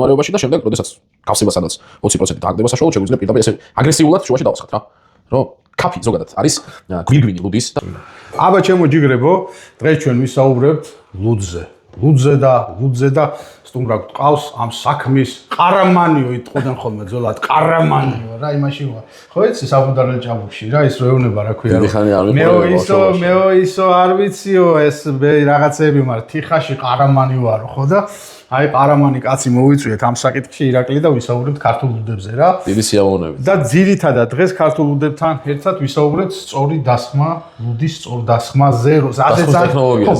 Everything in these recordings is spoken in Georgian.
მდგომარეობაში და შემდეგ, როდესაც კავსება სადაც 20% დააგდება საშუალოდ, შეგვიძლია პირდაპირ ესე აგრესიულად შუაში დავასხათ რა. რომ კაფი ზოგადად არის გვირგვინი ლუდის. აბა ჩემო ჯიგრებო, დღეს ჩვენ ვისაუბრებთ ლუდზე. ლუდზე და სტუმრად ყავს ამ საქმის ყარამანიო იტყოდნენ ხოლმე ძოლად ყარამანიო რა იმაში ვარ. ხო იცი საბუდარელ ჭაბუკში რა ის რეუნება რა ქვია რომ მეოისო არ ვიციო ეს რაღაცები მარ თიხაში ყარამანი ვარო ხო და აი ყარამანი კაცი მოვიწვიეთ ამ საკითხში ირაკლი და ვისაუბრებთ ქართულ ლუდებზე რა. დიდი სიამოვნებით. და ძირითადად დღეს ქართულ ლუდებთან ერთად ვისაუბრებთ სწორი დასხმა, ლუდის სწორ დასხმაზე, როდესაც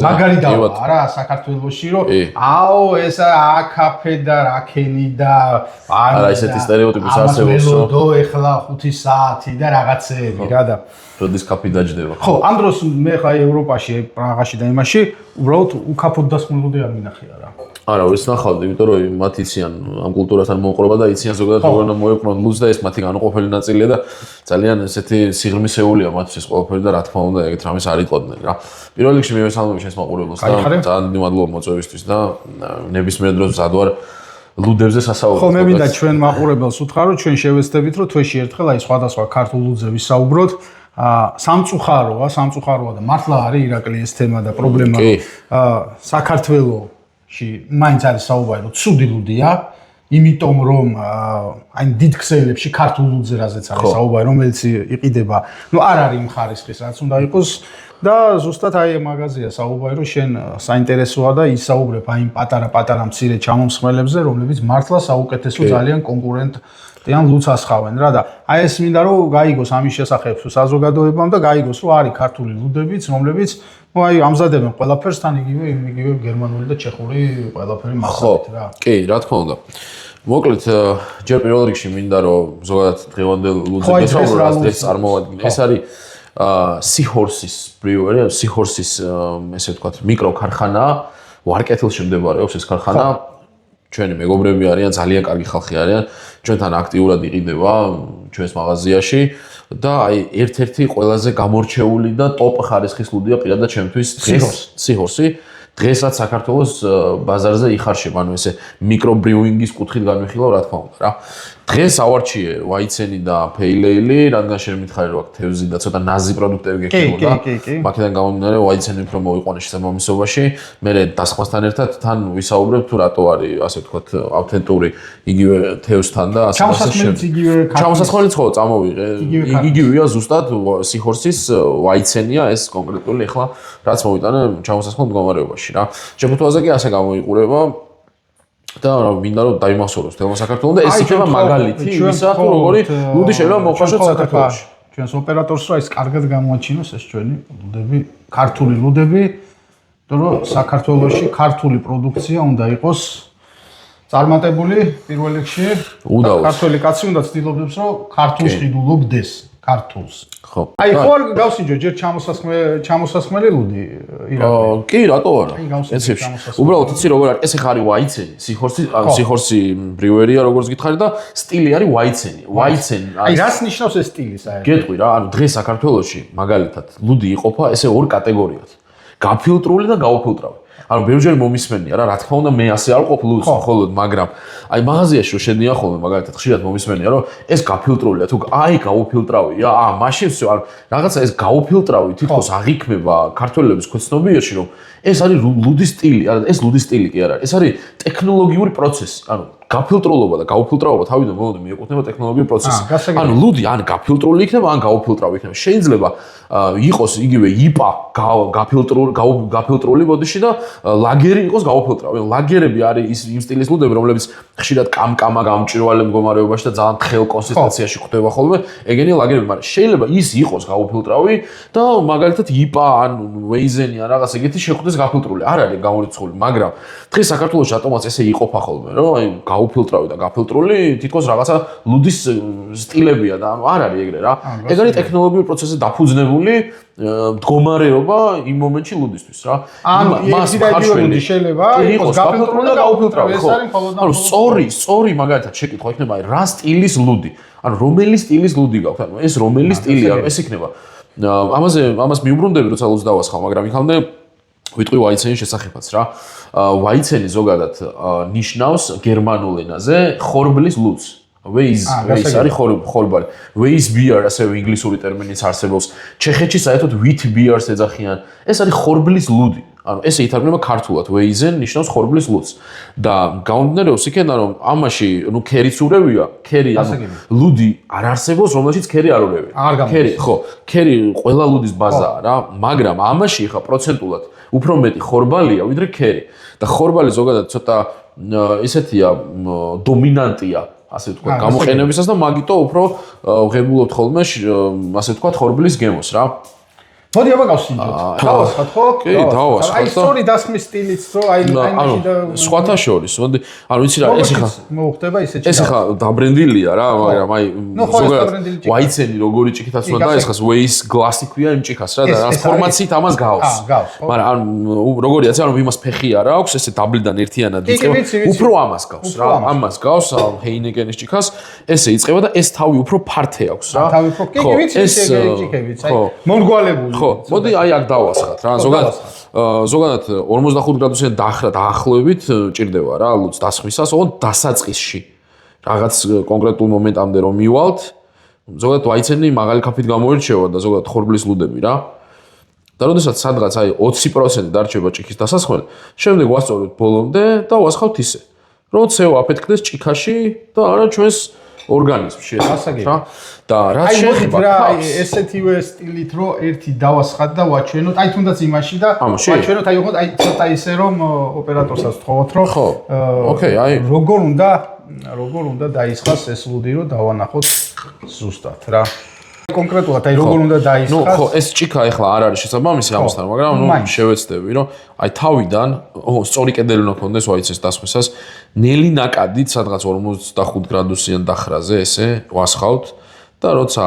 მაგარი დავა რა საქართველოში რომ აო ეს აკაფე და რაკენი და არა ესეთი სტერეოტიპის არსებობს რომ დო ეხლა 5 საათი და რაღაცეები რა და როდის კაფე დაждდება. ხო, ამ დროს მე ხა ევროპაში, პრაღაში და იმაში უბრალოდ უკაფოდ დასხმული ლუდი არ მინახია რა. არა, ის ნახავდი, იმიტომ რომ მათ იციან ამ კულტურასთან მოუყრობა და იციან ზოგადად როგორ უნდა მოეყვნენ ლუდს და ეს მათი განუყოფელი ნაწილია და ძალიან ესეთი სიღრმისეულია მათთვის ყველაფერი და რა თქმა უნდა ეგეთ რამეს არ იყოდნენ რა. პირველ რიგში მე ვესალმები შენს მაყურებელს და ძალიან დიდი მადლობა მოწვევისთვის და ნებისმიერ დროს მზად ვარ ლუდებზე სასაუბრად. ხო, მე მინდა ჩვენ მაყურებელს უთხრა რომ ჩვენ შევეცდებით რომ თვეში ერთხელ აი სხვადასხვა ქართულ ლუდზე ვისაუბროთ. სამწუხაროა და მართლა არის ირაკლი ეს თემა და პრობლემა საქართველოში მაინც არის საუბარი რომ ცუდი ლუდია იმიტომ რომ აი დიდ ქსელებში ქართულ ლუდზე რაზეც არის საუბარი რომელიც იყიდება ნუ არ არის იმ ხარისხის რაც უნდა იყოს და ზუსტად აი მაგაზია საუბარი რომ შენ საინტერესოა და ისაუბრებ აი იმ პატარა მცირე ჩამომსხმელებზე რომლებიც მართლა საუკეთესო ძალიან კონკურენტიან ლუდს ასხავენ რა და აი ეს მინდა რომ გაიგოს ამის შესახებ საზოგადოებამ და გაიგოს რომ არის ქართული ლუდებიც რომლებიც ნუ აი ამზადებენ ყველაფერს თან იგივე გერმანული და ჩეხური ყველაფერი მასალით რა. კი, რა თქმა უნდა. მოკლედ ჯერ პირველ რიგში მინდა რომ ზოგადად დღევანდელ ლუდზე გესაუბროთ ეს წარმოვადგინე. ეს არის Seahorses brewery, Seahorses ესე ვთქვათ მიკროქარხანა, ვარკეთილში მდებარეობს ეს ქარხანა. ჩვენი მეგობრები არიან, ძალიან კარგი ხალხი არიან. ჩვენთან აქტიურად იყიდება ჩვენს მაღაზიაში და აი ერთ-ერთი ყველაზე გამორჩეული და ტოპ ხარისხის ლუდია პირადად ჩემთვის Seahorse. დღესაც საქართველოს ბაზარზე იხარშება, ანუ ესე მიკრობრიუინგის კუთხით განვიხილავ, რა თქმა უნდა რა. დღეს ავარჩიე ვაიცენი და ფეილეილი, რადგან შენ მითხარი რომ აქ თევზი და ცოტა ნაზი პროდუქტები გექნებოდა. მაქედან გამომდინარე ვაიცენი უფრო მოიყვანე შესაბამისობაში. მე დასხმასთან ერთად თან ვისაუბრებ თუ რატო არის ასე ვთქვათ ავთენტური იგივე თევზთან და ასე ჩამოსასხმელიც ხო წამოვიღე. იგივეა ზუსტად Seahorses ვაიცენია ეს კონკრეტული ახლა რაც მოვიტანე ჩამოსასხმელ მდგომარეობაში რა. შეფუთვაზე კი ასე გამოიყურება და მინდა რომ დაიმახსოვროს თემა საქართველოს და ეს იქნება მაგალითი იმისა თუ როგორი ლუდი შეიძლება მოხარშოთ საქართველოში. ჩვენს ოპერატორს რა ის კარგად გამოაჩინოს ეს ჩვენი ლუდები, ქართული ლუდები, რომ საქართველოში ქართული პროდუქცია უნდა იყოს წარმატებული პირველ რიგში. ქართული კაცი უნდა ცდილობდეს რომ ქართულს ყიდულობდეს. ქართულს. ხო. აი ხო არ გავსინჯო ჯერ ჩამოსასხმელი ლუდი ირაკლი. კი, რატო არა? ესებში. უბრალოდ იცი როგორ არის? ეს ხარი ვაიცენი, Seahorse brewery-ა როგორც გითხარი და სტილი არის ვაიცენი. ვაიცენი. აი რას ნიშნავს ეს სტილი საერთოდ? გეტყვი რა, ანუ დღეს საქართველოში მაგალითად ლუდი იყოფა ესე ორ კატეგორიად. გაფილტრული და გაუფილტრავი. ანუ ბევრჯერ მომისმენია რა, რა თქმა უნდა მე ასე არ ყოფ ლუდს მხოლოდ, მაგრამ აი მაღაზიაში რომ შედია ხოლმე მაგალითად ხშირად მომისმენია რომ ეს გაფილტრულია თუ აი გაუფილტრავია, მაშინ всё, ანუ რაღაცა ეს გაუფილტრავი თითქოს აღიქმება ქართველების ქვეცნობიერში რომ ეს არის ლუდის სტილი, არა ეს ლუდის სტილი კი არ არის, ეს არის ტექნოლოგიური პროცესი, ანუ გაფილტრულობა და გაუფილტრავება თავიდან ბოლომდე მიეკუთვნება ტექნოლოგიურ პროცესს. ანუ ლუდი ან გაფილტრული იქნება, ან გაუფილტრავი იქნება. შეიძლება იყოს იგივე იპა გაფილტრული ბოდიში და ლაგერი იყოს გაუფილტრავი. ლაგერები არის იმ სტილის ლუდები, რომლებიც ხშირად კამკამა გამჭვირვალე მდგომარეობაში და ძალიან თხელ კონსისტენციაში ხვდება ხოლმე. ეგენია ლაგერები, მაგრამ შეიძლება ის იყოს გაუფილტრავი და მაგალითად იპა ან ვეიზენი ან რაღაც ეგეთი შეხვდეს გაფილტრული. არ არის გამორიცხული, მაგრამ დღეს საქართველოს რატომაც ესე იყოფა ხოლმე, რომ აი გაუფილტრავი და გაფილტრული თითქოს რაღაცა ლუდის სტილებია და ანუ არ არის ეგრე რა. ეგ არის ტექნოლოგიური პროცესზე დაფუძნებული მდგომარეობა იმ მომენტში ლუდისთვის რა. მას ხარშველი შეიძლება იყოს გაფილტრული და გაუფილტრავი, ხო? ანუ სწორი მაგალითად შეკითხვა იქნება აი რა სტილის ლუდი. ანუ რომელი სტილის ლუდი გაქვთ? ანუ ეს რომელი სტილია, ეს იქნება. ამას მიუბრუნდები როცა ლუდს დავასხავ, მაგრამ იქამდე ვიტყვი ვაიცენის შესახებაც რა. ვაიცენი ზოგადად ნიშნავს გერმანულ ენაზე ხორბლის ლუდს. Weiss არის ხორბალი. Weiss beer ასევე ინგლისური ტერმინიც არსებობს. ჩეხეთში საერთოდ wheat beer-ს ეძახიან. ეს არის ხორბლის ლუდი. ანუ ესე ითარგმნება ქართულად. Weizen ნიშნავს ხორბლის ლუდს. და გაუნდნერებს იქიდან რომ ამაში ნუ ქერიც ურევია, ქერი ანუ ლუდი არ არსებობს, რომელშიც ქერი არ ურევია. ქერი, ხო, ქერი ყველა ლუდის ბაზაა რა, მაგრამ ამაში ხა პროცენტულად უფრო მეტი ხორბალია ვიდრე ქერი. და ხორბალი ზოგადად ცოტა ისეთია დომინანტია, ასე ვთქვათ, გამოყენებისას და მაგიტო უფრო ვღებულობთ ხოლმე ასე ვთქვათ ხორბლის გემოს რა. მოდი აბა გავსინჯოთ. დავასხათ ხო? კი, დავასხათ. აი სწორი დასმის სტილიც რო აი მაშინ და სხვათა შორის, მოდი, ანუ ვიცი რა, ეს ხა მოხდება ისეთი. ეს ხა დაბრენდილია რა, მაგრამ აი ზოგადად ვაიცენი როგორი ჭიქითაც უნდა და ეს ხა Weiss კლასიკია იმ ჭიქას რა და ტრანსფორმაციით ამას გავს. მაგრამ ან როგორი აცი, ანუ იმას ფეხი არ აქვს, ესე დაბლიდან ერთიანად იწყება. უფრო ამას გავს რა, ამას გავს Heineken-ის ჭიქას, ესე იწყება და ეს თავი უფრო ფართე აქვს რა. თავი უფრო კი ვიცი ეს ჭიქებიც, აი მონგვალებული. ხო, მოდი აი აქ დავასხათ რა. ზოგადად 45 გრადუსიან დახრა დაახლოებით ჭირდება რა ლუდს დასხვისას, ოღონდ დასაწყისში. რაღაც კონკრეტულ მომენტამდე რომ მივალთ, ზოგადად ვაიცენი მაღალი ქაფით გამოირჩევა და ზოგადად ხორბლის ლუდები რა. და როდესაც სადღაც აი 20% დარჩება ჭიქის დასასხმელი, შემდეგ ვასწავლეთ ბოლომდე და ვასხავთ ისე, რომ CO აფეთქდეს ჭიქაში და არა ჩვენს ორგანიზმში რა. და რაც შეეხება ესეთივე სტილით რომ ერთი დავასხათ და ვაჩვენოთ, აი თუნდაც იმაში და ვაჩვენოთ, აი ოღონდ აი ცოტა ისე რომ ოპერატორსაც ვთხოვოთ რომ ოკეი, აი როგორ უნდა დაისხას ეს ლუდი რომ დავანახოთ ზუსტად რა. კონკრეტულად აი როგორ უნდა დაისხას. ნუ ხო, ეს ჭიქა ეხლა არ არის შესაბამისი ამასთან, მაგრამ ნუ შევეცდები რომ აი თავიდან სწორი კედელი უნდა ქონდეს ვაიცეს დასხვისას, ნელი ნაკადით სადღაც 45 გრადუსიან დახრაზე ესე ვასხავთ და როცა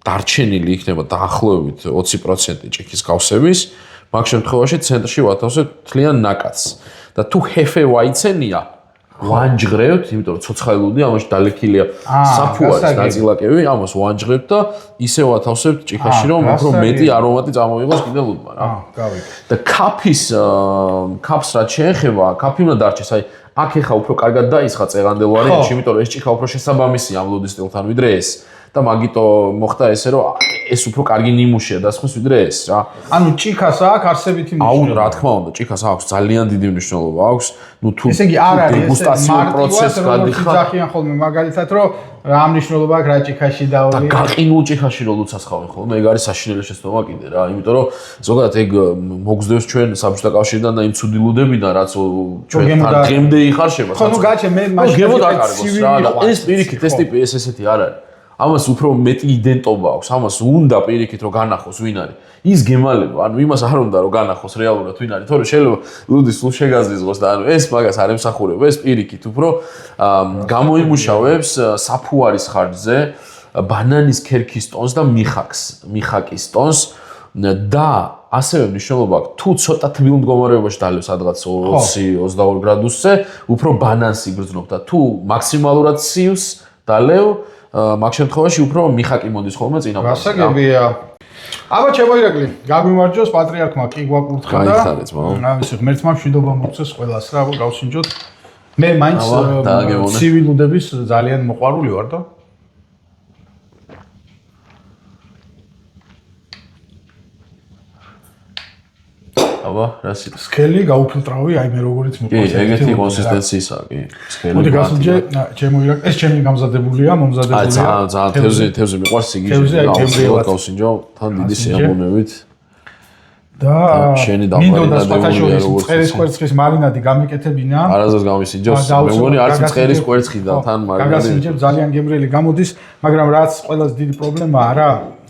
დარჩენილი იქნება დაახლოებით 20% ჭიქის გავსების, მაგ შემთხვევაში ცენტრში ვათავსებთ თლიან ნაკადს. და თუ ჰეფე ვაიცენია ვანჯღრევთ, იმიტომ რომ ცოცხალი ლუდი ამაში დალექილია საფუარის ნაწილაკები, ამას ვანჯღრევთ და ისე ვათავსებთ ჭიქაში, რომ უფრო მეტი არომატი წამოიღოს კიდე ლუდმა რა. და კაფს რაც შეეხება, კაფი უნდა დარჩეს, აი აქ ეხა უფრო კარგად დაისხა წეღანდელ ვარიანტში, იმიტომ რომ ეს ჭიქა უფრო შესაბამისია ამ ლუდის სტილთან ვიდრე ეს. და მაგიტო მოხდა ესე რომ ეს უფრო კარგი ნიმუშია დასხვის ვიდრე ეს რა. ანუ ჭიქას აქვს არსებითი მნიშვნელობა. აუ რა თქმა უნდა, ჭიქას აქვს ძალიან დიდი მნიშვნელობა აქვს. ნუ თუ ესე იგი არ არის დეგუსტაციო პროცესი გადიხარ. ძახიან ხოლმე მაგალითად რომ რა მნიშვნელობა აქვს რა ჭიქაში და გაყინულ ჭიქაში რო ლუცასხავენ ხოლმე, ეგ არის საშინელი შეცდომა კიდე რა. იმიტომ რომ ზოგადად ეგ მოგზდევს ჩვენ საბჭოთა კავშირიდან და იმ ცუდი ლუდებიდან რაც ჩვენ თან დღემდე იხარშება. ხო ნუ გაჩე მე მაშინ გემოდაკარგოს რა და ეს პირიქით ეს ტიპი ესეთი არ არის. ამას უფრო მეტი იდენტობა აქვს, ამას უნდა პირიქით რომ განახოს ვინ არის. ის გემალება, ანუ იმას არ უნდა რომ განახოს რეალურად ვინ არის, თორე შეიძლება ლუდის სულ შეგაზრიზოს და ანუ ეს მაგას არ ემსახურება, ეს პირიქით უფრო გამოიმუშავებს საფუარის ხარჯზე ბანანის ქერქის ტონს და მიხაკის ტონს და ასევე მნიშვნელობა აქვს, თუ ცოტა თბილ მდგომარეობაში დალევ სადღაც 20-22 გრადუსზე, უფრო ბანანს იგრძნობ და თუ მაქსიმალურად სივს დალევ მაგ შემთხვევაში უფრო მიხაკი მოდის ხოლმე წინაპარს. გასაგებია. აბა ჩემო ირაკლი, გაგვიმარჯოს პატრიარქმა კი გვაკურთხა და ვიცი ღმერთმა მშვიდობა მოგცეს ყველას რა, გავსინჯოთ. მე მაინც ცივილუდების ძალიან მოყვარული ვარ და აბა, რასი? სკელი გაუფილტრავი, აი მე როგორიც მოყვარს. კი, ეგეთი კონსისტენციისაა კი. სკელი. მოდი გასინჯე, ჩემო ირაკლი, ეს ჩემი მომზადებულია. აი ძალიან თევზი მიყვარს იგი. თევზი გავსინჯო, თან დიდი სიამოვნებით. და მინდოდა სპათაშორის მწყერის კვერცხის მარინადი გამიკეთებინა. არასდროს გამისინჯოს. მე მგონი არც მწყერის კვერცხი და თან მარინადი. გაგასინჯებ ძალიან გემრიელი გამოდის, მაგრამ რაც ყველაზე დიდი პრობლემაა რა,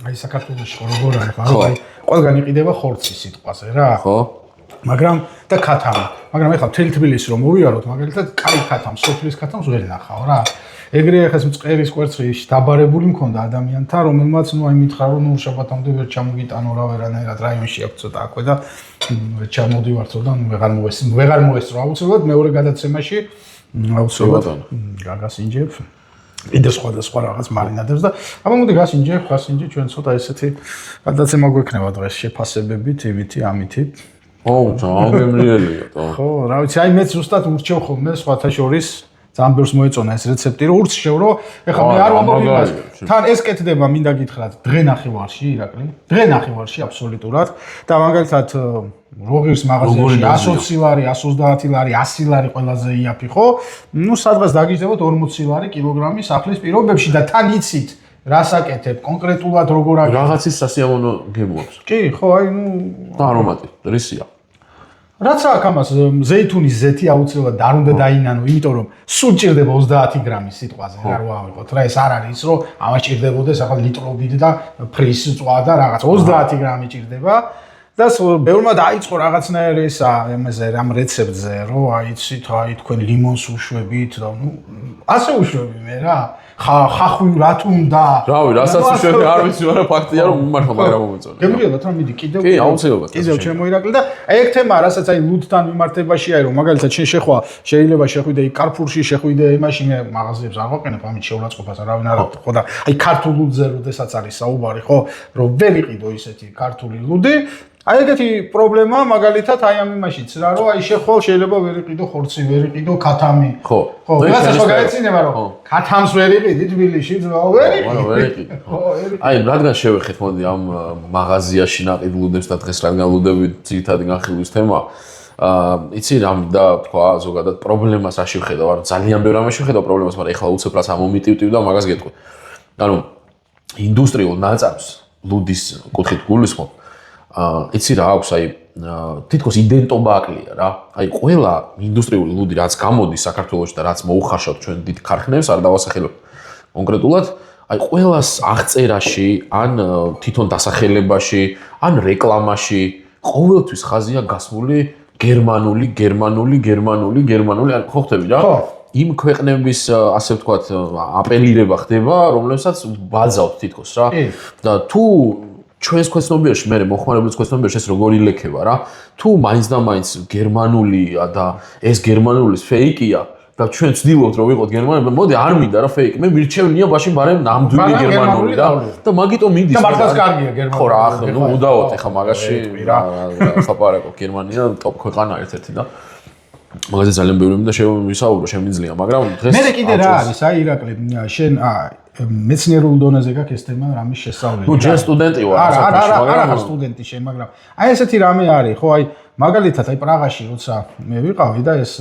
აი საქართველოში როგორ არის, აი ყველგან იყიდება ხორცი სიტყვაზე რა. ხო. მაგრამ და ქათამი. მაგრამ ეხლა მთელი თბილისი რომ მოვიაროთ, მაგალითად, კაი ქათამს, სოფლის ქათამს ვერ ნახავ რა. ეგრე ახლა მწყერის კვერცხი დაბარებული მქონდა ადამიანთან, რომელმაც ნუ აი მითხრა რომ ნუ შაბათამდე ვერ ჩამოგიტანო რა ვერანაირად რაიონში აქვს ცოტა აქვე და ვერ ჩამოდივართო და ნუ ვეღარ მოესწრო აუცილებლად მეორე გადაცემაში აუცილებლად გაგასინჯებ. კიდე სხვა რაღაც მარინადებს და აბა მოდი გასინჯე ჩვენ ცოტა ესეთი გადაცემა გვექნება დღეს შეფასებებით, ივითი, ამითი. გემრიელია თო. ხო, რა ვიცი, აი მეც ზუსტად ურჩევ ხოლმე სხვათა შორის ძალიან ბევრს მოეწონა ეს რეცეპტი, რომ ურჩ შევ, რომ ეხლა მე არ ვამბობ იმას. თან ეს კეთდება, მინდა გითხრათ, დღე ნახევარში, ირაკლი. დღე ნახევარში აბსოლუტურად და მაგალითად როგის მაღაზიაში 120 ლარი, 130 ლარი, 100 ლარი ყველაზე იაფი, ხო? ნუ სადღაც დაგიჯდებოდ 40 ლარი კილოგრამი სახლის პირობებში და თან იცით რასაკეთებ კონკრეტულად როგორ აქ რაღაცის სასიამოვნო გემოებს. კი, ხო, აი ნუ და არომატი, რისია. რაც აქ ამას ზეითუნის ზეთი აუცილებლად არ უნდა დაინანო, იმიტომ რომ სულ ჭირდება 30 გრამი სიტყვაზე, რა ვავიღოთ. რა ეს არ არის რომ ამას ჭირდებოდეს ახლა ლიტრობით და ფრის წვა და რაღაც 30 გრამი ჭირდება. და ბევრმა დაიწყო რაღაცნაირი ეს ამაზე რამ რეცეპტზე, რომ აიცით, აი თქვენ ლიმონს უშვებით და ნუ ასე უშვები მე რა. ხახვი რა თუნდა. რავი, რასაც უშვები არ ვიცი, მაგრამ ფაქტია რომ მიმართა მაგრამ მომეწონა. გემრიელად რა მიდი კიდევ კი, აუცილებლად. კიდევ ჩემო ირაკლი და აი ეგ თემა, რასაც აი ლუდთან მიმართებაში აი რომ მაგალითად შენ შეხვა, შეიძლება შეხვიდე კარფურში, შეხვიდე იმაში მე მაღაზიებს არ ვაყენებ, ამით შეურაცხყოფას არავინ არ აქვს, ხო და აი ქართულ ლუდზე როდესაც არის საუბარი, ხო, რომ ვერ იყიდო ისეთი ქართული ლუდი. აი ეგეთი პრობლემა მაგალითად აი ამ იმაშიც რა რომ აი შეხვალ შეიძლება ვერ იყიდო ხორცი, ვერ იყიდო ქათამი. ხო. ხო, რასაც ხო გაეცინება რომ ქათამს ვერ იყიდი თბილისში, ძმაო ვერ იყიდი. ხო, აი რადგან შევეხეთ მოდი ამ მაღაზიაში ნაყიდ ლუდებს და დღეს რადგან ლუდები ძირითადი განხილვის თემა იცი რა მინდა თქვა ზოგადად პრობლემას რაში ვხედავ არ ძალიან ბევრ ამაში ვხედავ პრობლემას მაგრამ ეხლა უცებ რაც ამომიტივტივ და მაგას გეტყვი. ანუ ინდუსტრიულ ნაწარმს ლუდის კუთხით გულისხმობ იცი რა აქვს აი თითქოს იდენტობა აკლია რა. აი ყველა ინდუსტრიული ლუდი რაც გამოდის საქართველოში და რაც მოუხარშავთ ჩვენ დიდ ქარხნებს არ დავასახელებ კონკრეტულად აი ყველას აღწერაში ან თვითონ დასახელებაში ან რეკლამაში ყოველთვის ხაზია გასმული გერმანული ან ხო ხტები რა? იმ ქვეყნების ასე ვთქვათ აპელირება ხდება რომლებსაც ბაძავთ თითქოს რა. და თუ ჩვენს ქვეცნობიერში მე მოხმარებლის ქვეცნობიერში ეს როგორ ილექება რა თუ მაინც და მაინც გერმანულია და ეს გერმანულის ფეიკია და ჩვენ ვცდილობთ რომ ვიყოთ გერმანული მოდი არ მინდა რა ფეიკი მე მირჩევნია ბაში მაგრამ ნამდვილი გერმანული რა და მაგიტომ მიდის და მართლაც კარგია გერმანული ხო რა ახლა ნუ უდავოდ ეხა მაგაში საპარაკო გერმანია ტოპ ქვეყანა ერთ-ერთი და მაგაზე ძალიან ბევრი მინდა შევისაუბრო შემიძლია მაგრამ დღეს მე კიდე რა არის აი ირაკლი შენ მეცნიერულ დონეზე გაქვს ეს თემა რამის შესწავლილი. ნუ ჯერ სტუდენტი ვარ, არა სტუდენტი შენ, მაგრამ აი ესეთი რამე არის, ხო, აი მაგალითად აი პრაღაში როცა მე ვიყავი და ეს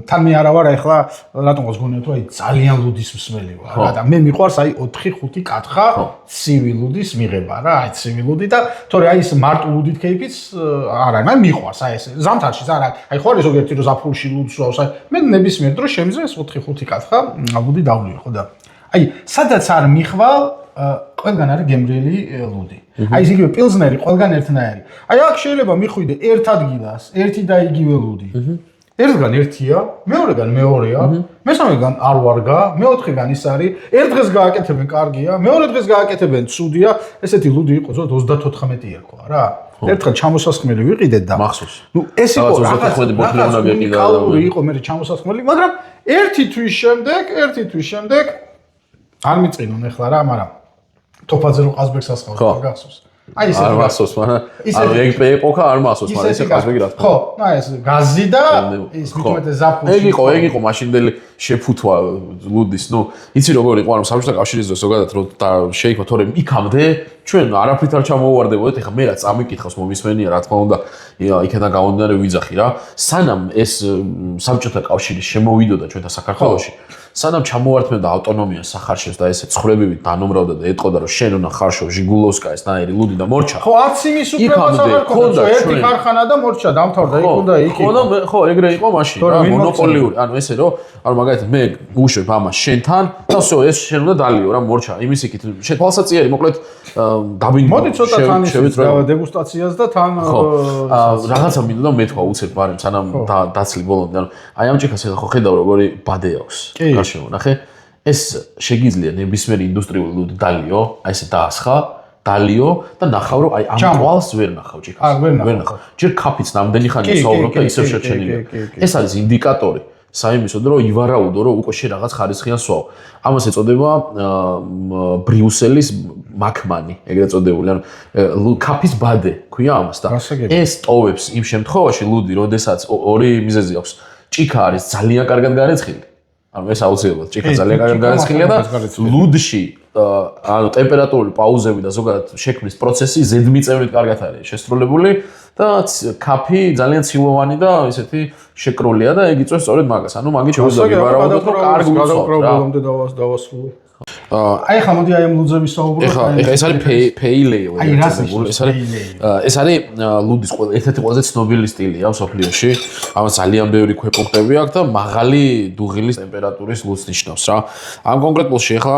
თან მე არა ვარ ახლა რატომღაც გონია თუ აი ძალიან ლუდის მსმელი ვარ რა და მე მიყვარს აი 4-5 კათხა ცივი ლუდის მიღება რა, აი ცივი ლუდი და თორე აი ეს მარტო ლუდით кейფიც არა, მე მიყვარს აი ეს ზამთარში არა, აი ხო არის ზოგიერთი რომ ზაფხულში ლუდს ვავს, აი მე ნებისმიერ დროს შემიძლია ეს 4-5 კათხა ლუდი დავლიო, ხო და აი სადაც არ მიხვალ ყველგან არის გემრიელი ლუდი. აი ეს იგივე პილზნერი ყველგან ერთნაირი. აი აქ შეიძლება მიხვიდე ერთ ადგილას ერთი და იგივე ლუდი. ერთგან ერთია, მეორეგან მეორეა, მესამეგან არ ვარგა, მეოთხეგან ის არის, ერთ დღეს გააკეთებენ კარგია, მეორე დღეს გააკეთებენ ცუდია, ესეთი ლუდი იყო ზოგადად 34 ერქვა რა. ერთხელ ჩამოსასხმელი ვიყიდეთ და მახსოვს. ნუ ეს იყო რაღაც ბოთლი უნდა გეყიდა და იყო მე ჩამოსასხმელი, მაგრამ ერთი თვის შემდეგ არ მიწინონ ახლა რა, მაგრამ თოფაძე რო ყაზბეგს ასხავს, გახსოვს. აი ესე არ მახსოვს, მაგრამ ანუ ეგ ეპოქა არ მახსოვს, მაგრამ ესე ყაზბეგი რა თქმა. ხო, აი ეს გაზი და ის მithumetes ზაფხულში. ეგ იყო მაშინდელი შეფუთვა ლუდის, ნუ იცი როგორ იყო, ანუ საბჭოთა კავშირის დროს ზოგადად რო შეიქმნა, თორემ იქამდე ჩვენ არაფრით არ ჩამოვარდებოდეთ, ეხლა მე რა წამიკითხავს მომისმენია, რა თქმა უნდა, იქიდან გამომდინარე ვიძახი რა. სანამ ეს საბჭოთა კავშირი შემოვიდოდა ჩვენთან საქართველოში, სანამ ჩამოვართმევდა ავტონომიას სახარშევს და ესე ცხრებივით დანომრავდა და ეტყოდა რომ შენ უნდა ხარშო ჟიგულოვსკა ეს ნაირი ლუდი და მორჩა. ხო, არც იმის უფლებას არ ქონდა, ერთი ხარხანა და მორჩა დამთავრდა, იქ უნდა იქ. ხო, ეგრე იყო მაშინ რა, მონოპოლიური. ანუ ესე რომ, ანუ მაგალითად მე უშვებ ამას შენთან და всё, ეს შენ უნდა დალიო რა მორჩა. იმის იქით შენ თვალსაწიერი, მოკლედ დაბინდი. მოდი ცოტა თან დეგუსტაციას და თან რაღაცა მინდა და მეთქვა უცებ ბარემ სანამ დაცლი ბოლომდე. ანუ აი ამ ჭიქას ხო ხედავ როგორი ბადე აქვს. ნახე, ეს შეგიძლია ნებისმიერი ინდუსტრიული ლუდი დალიო, აი ესე დაასხა, დალიო და ნახავ რომ აი ამ ტვალს ვერ ნახავ ჭიქას. ვერ ნახავ. ჯერ ქაფიც ნამდვილი ხანია საუბრობ და ისევ შეჩენილია. ეს არის ინდიკატორი საიმისოდ რომ ივარაუდო რომ უკვე შე რაღაც ხარისხიან სვავ. ამას ეწოდება ბრიუსელის მაქმანი, ეგრეთ წოდებული, ანუ კაფის ბადე ქვია ამას და ეს ტოვებს იმ შემთხვევაში ლუდი, როდესაც ორი მიზეზი აქვს. ჭიქა არის ძალიან კარგად გარეცხილი. ანუ ეს აუცილებლად ჭიქა ძალიან კარგად გარეცხილია და ლუდში ანუ ტემპერატურული პაუზები და ზოგადად შექმნის პროცესი ზედმიწევნით კარგად არის შესრულებული და კაფი ძალიან ცილოვანი და ესეთი შეკრულია და ეგ იწვევს სწორედ მაგას. ანუ მაგით შეგვიძლია ვივარავოთ, რომ კარგი უცვლად რა. დავასრულე. აი ხა მოდი აი ამ ლუძების საუბრობთ. ეხლა ეს არის pale ale. ეს არის ლუდის ერთ-ერთი ყველაზე ცნობილი სტილია მსოფლიოში. ამას ძალიან ბევრი ქვეპუნქტები აქვს და მაღალი დუღილის ტემპერატურის ლუდს ნიშნავს რა. ამ კონკრეტულში ეხლა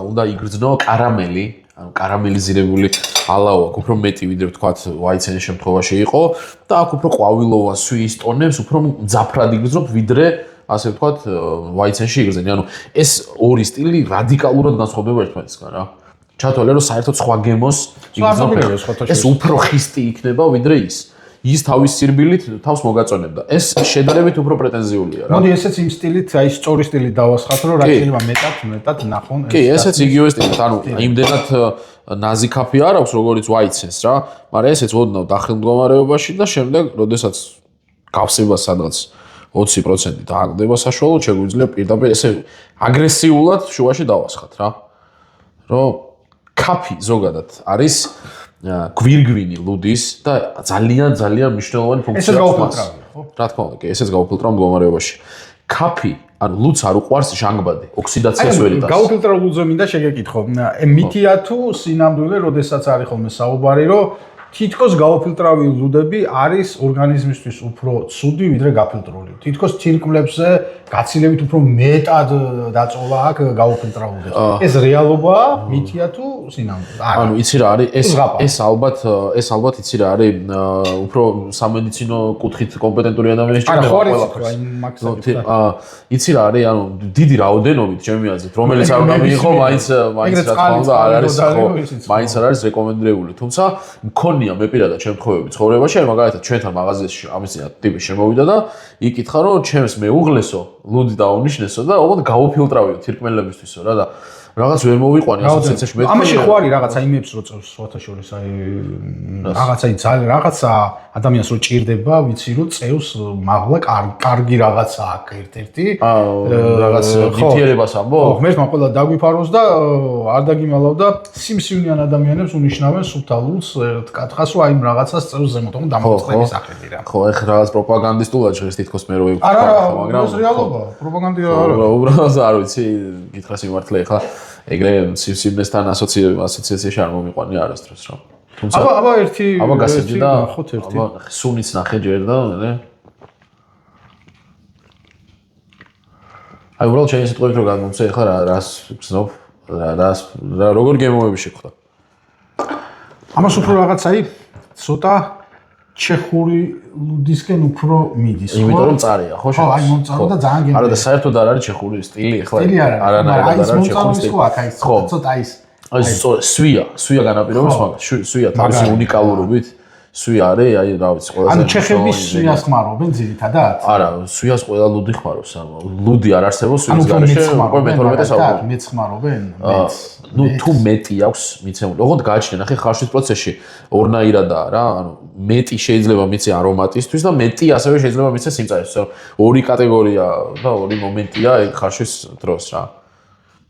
უნდა იგრძნო კარამელი, ანუ კარამელიზირებული ალაო აქვს უფრო მეტი ვიდრე ვთქვათ ვაიცენის შემთხვევაში იყო და აქ უფრო ყვავილოვან სვიის ტონებს უფრო მძაფრად იგრძნობ ვიდრე ასე ვთქვათ ვაიცენში იგრძნიან. ანუ ეს ორი სტილი რადიკალურად განსხვავდება ერთმანეთისგან რა. ჩათვალე რომ საერთოდ სხვა გემოს იგრძნობ. ეს უფრო ხისტი იქნება ვიდრე ის. ის თავის სირბილით თავს მოგაწონებდა. ეს შედარებით უფრო პრეტენზიულია რა. მოდი ესეც იმ სტილით, აი სწორი სტილით დავასხათ, რომ რა შეიძლება მეტად ნახონ ეს. კი, ესეც იგივე სტილით, ანუ იმდენად ნაზი კაფი არ აქვს როგორც ვაიცენს რა, მაგრამ ესეც ოდნავ დახელ მდგომარეობაში და შემდეგ, როდესაც გავსება სადღაც 20% დააგდება საშუალოდ, შეგვიძლია პირდაპირ ესე აგრესიულად შუაში დავასხათ რა. რომ კაფი ზოგადად არის გვირგვინი ლუდის და ძალიან მნიშვნელოვანი ფუნქცია აქვს. რა თქმა უნდა, კი, ესეც გაუფილტრავ მდგომარეობაში. კაფი, ანუ ლუდს არ უყვარს ჟანგბადი, ოქსიდაციას ვერ იტანს. გაუფილტრავ ლუდზე მინდა შეგეკითხო. მითია თუ სინამდვილე, როდესაც არის ხოლმე საუბარი, რომ თითქოს გაუფილტრავი ლუდები არის ორგანიზმისთვის უფრო ცუდი ვიდრე გაფილტრული. თითქოს თირკმლებზე გაცილებით უფრო მეტად დაწოლა აქვს გაუფილტრავ ლუდებს. ეს რეალობაა, მითია თუ სინამდვილე? ანუ იცი რა არის, ეს ალბათ იცი რა არის, უფრო სამედიცინო კუთხით კომპეტენტური ადამიანის ჭირდება ყველაფერს. იცი რა არის, ანუ დიდი რაოდენობით ჩემი აზრით, რომელიც არ უნდა მიიღო, მაინც რა თქმა უნდა არ არის ხო, მაინც არ არის რეკომენდებული. თუმცა მქონია მე პირადად შემთხვევები ცხოვრებაში, აი მაგალითად ჩვენთან მაღაზიაში ამის ტიპი შემოვიდა და იკითხა რომ ჩემს მეუღლესო ლუდი დაუნიშნესო და ოღონდ გაუფილტრავიო თირკმელებისთვისო რა და რაღაც ვერ მოვიყვანი ასოციაციაში მე ამაში ხო არის რაღაცა იმებს რო წევს სხვათა შორის აი რაღაცა ძალიან რაღაცა ადამიანს რო ჭირდება ვიცი რომ წევს მაღლა კარგი რაღაცა აქვს ერთ-ერთი რაღაც ნივთიერებას ამბობ ხო ღმერთმა ყველა დაგვიფაროს და არ დაგიმალავ და სიმსივნიან ადამიანებს უნიშნავენ სუფთა ლუდს კათხას რომ აი რაღაცას წევს ზემოთ რომ დამოწყების ახედი რა ხო ეხლა რაღაც პროპაგანდისტულად ჟღერს თითქოს მე რო ვიყავ მაგრამ ეს რეალობაა პროპაგანდა არა უბრალოდ არ ვიცი გითხრა სიმართლე ეხლა ეგრე სიმსივნესთან ასოციაციაში არ მომიყვანი არასდროს რა. თუმცა აბა ერთი აბა გასეჯი და ხოთ ერთი. აბა სუნიც ნახე ჯერ და ნე. აი უბრალოდ შეიძლება სიტყვებით რომ გადმომცე ეხლა რას გზნობ რა როგორ გემოები შეხვდა. ამას უფრო რაღაც აი ცოტა ჩეხური ლუდისკენ უფრო მიდის, ხო? იმიტომ რომ წარია, ხო? ხო, აი მომწარო და ძალიან გემრიელი. არა და საერთოდ არ არის ჩეხური სტილი, ეხლა არანაირად არ არის ჩეხური სტილი. აი ცოტა ის. აი სვია განაპირობებს მაგას, სვია თავისი უნიკალურობით. სვია არის, აი რა ვიცი, ყველაზე ანუ ჩეხების სვიას ხმარობენ ძირითადად? არა, სვიას ყველა ლუდი ხმარობს, ლუდი არ არსებობს სვიის გარეშე, უკვე მე-12 საუკუნე. მეც ხმარობენ? ნუ თუ მეტი აქვს მიცემული. ოღონდ გააჩნია, ნახე ხარშვის პროცესში ორნაირადაა რა, ანუ მეტი შეიძლება მიცე არომატისთვის და მეტი ასევე შეიძლება მიცე სიმწარისთვის. ორი კატეგორია და ორი მომენტია ეგ ხარშვის დროს რა.